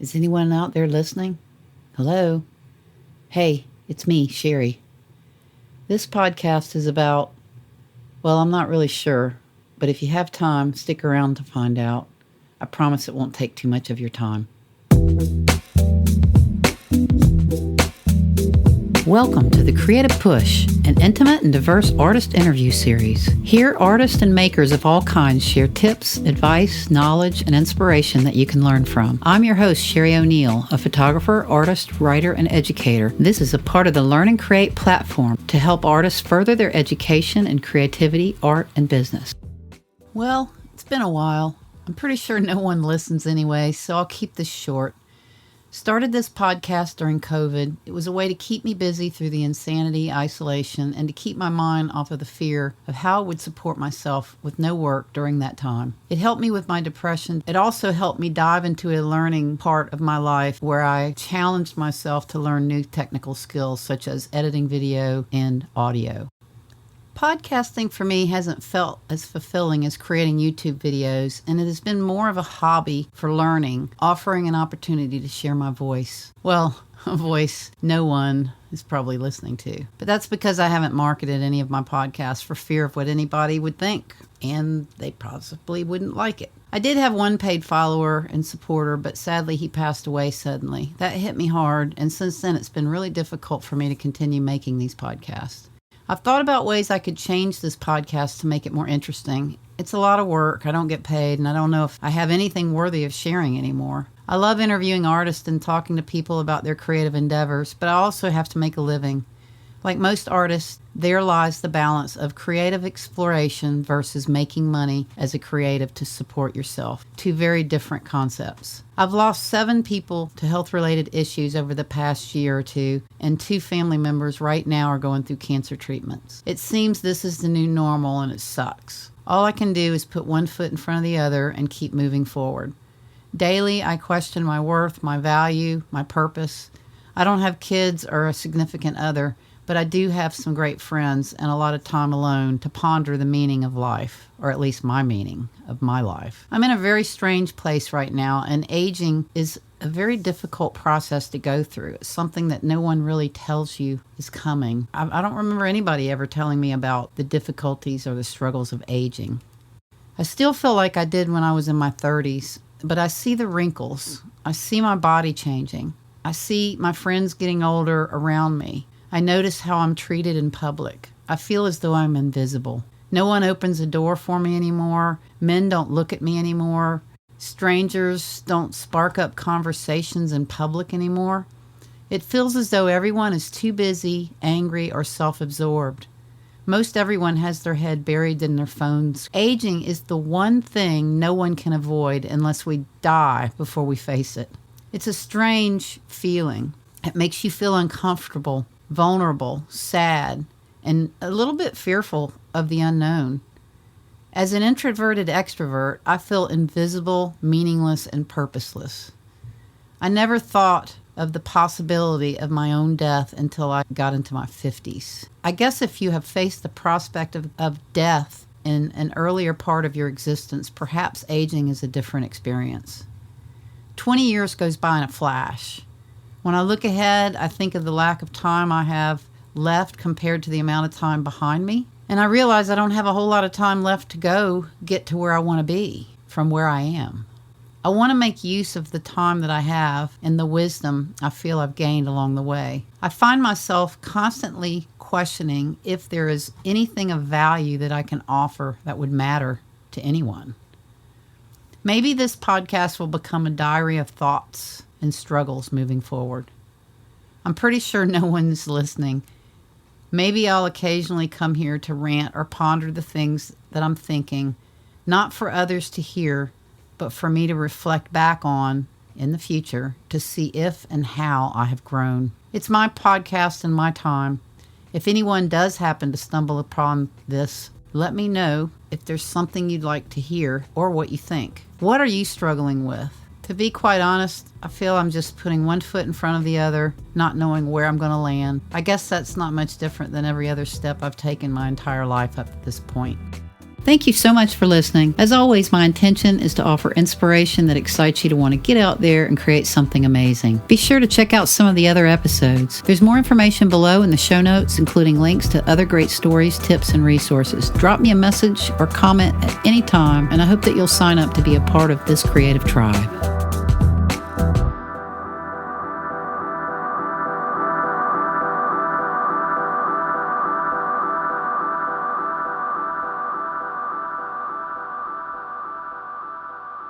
Is anyone out there listening? Hello? Hey, it's me, Sherry. This podcast is about, well, I'm not really sure, but if you have time, stick around to find out. I promise it won't take too much of your time. Welcome to The Creative Push, an intimate and diverse artist interview series. Here, artists and makers of all kinds share tips, advice, knowledge, and inspiration that you can learn from. I'm your host, Sherry O'Neill, a photographer, artist, writer, and educator. This is a part of the Learn and Create platform to help artists further their education in creativity, art, and business. Well, it's been a while. I'm pretty sure no one listens anyway, so I'll keep this short. Started this podcast during COVID. It was a way to keep me busy through the insanity, isolation, and to keep my mind off of the fear of how I would support myself with no work during that time. It helped me with my depression. It also helped me dive into a learning part of my life where I challenged myself to learn new technical skills such as editing video and audio. Podcasting for me hasn't felt as fulfilling as creating YouTube videos, and it has been more of a hobby for learning, offering an opportunity to share my voice. Well, a voice no one is probably listening to. But that's because I haven't marketed any of my podcasts for fear of what anybody would think, and they possibly wouldn't like it. I did have one paid follower and supporter, but sadly he passed away suddenly. That hit me hard, and since then it's been really difficult for me to continue making these podcasts. I've thought about ways I could change this podcast to make it more interesting. It's a lot of work, I don't get paid, and I don't know if I have anything worthy of sharing anymore. I love interviewing artists and talking to people about their creative endeavors, but I also have to make a living. Like most artists, there lies the balance of creative exploration versus making money as a creative to support yourself. Two very different concepts. I've lost 7 people to health-related issues over the past year or two, and 2 family members right now are going through cancer treatments. It seems this is the new normal, and it sucks. All I can do is put one foot in front of the other and keep moving forward. Daily, I question my worth, my value, my purpose. I don't have kids or a significant other, but I do have some great friends and a lot of time alone to ponder the meaning of life, or at least my meaning of my life. I'm in a very strange place right now, and aging is a very difficult process to go through. It's something that no one really tells you is coming. I don't remember anybody ever telling me about the difficulties or the struggles of aging. I still feel like I did when I was in my 30s, but I see the wrinkles. I see my body changing. I see my friends getting older around me. I notice how I'm treated in public. I feel as though I'm invisible. No one opens a door for me anymore. Men don't look at me anymore. Strangers don't spark up conversations in public anymore. It feels as though everyone is too busy, angry, or self-absorbed. Most everyone has their head buried in their phones. Aging is the one thing no one can avoid unless we die before we face it. It's a strange feeling. It makes you feel uncomfortable, vulnerable, sad, and a little bit fearful of the unknown. As an introverted extrovert, I feel invisible, meaningless, and purposeless. I never thought of the possibility of my own death until I got into my 50s. I guess if you have faced the prospect of death in an earlier part of your existence, perhaps aging is a different experience. 20 years goes by in a flash. When I look ahead, I think of the lack of time I have left compared to the amount of time behind me. And I realize I don't have a whole lot of time left to get to where I want to be from where I am. I want to make use of the time that I have and the wisdom I feel I've gained along the way. I find myself constantly questioning if there is anything of value that I can offer that would matter to anyone. Maybe this podcast will become a diary of thoughts and struggles moving forward. I'm pretty sure no one's listening. Maybe I'll occasionally come here to rant or ponder the things that I'm thinking, not for others to hear, but for me to reflect back on in the future to see if and how I have grown. It's my podcast and my time. If anyone does happen to stumble upon this, let me know if there's something you'd like to hear or what you think. What are you struggling with? To be quite honest, I feel I'm just putting one foot in front of the other, not knowing where I'm going to land. I guess that's not much different than every other step I've taken my entire life up to this point. Thank you so much for listening. As always, my intention is to offer inspiration that excites you to want to get out there and create something amazing. Be sure to check out some of the other episodes. There's more information below in the show notes, including links to other great stories, tips, and resources. Drop me a message or comment at any time, and I hope that you'll sign up to be a part of this creative tribe.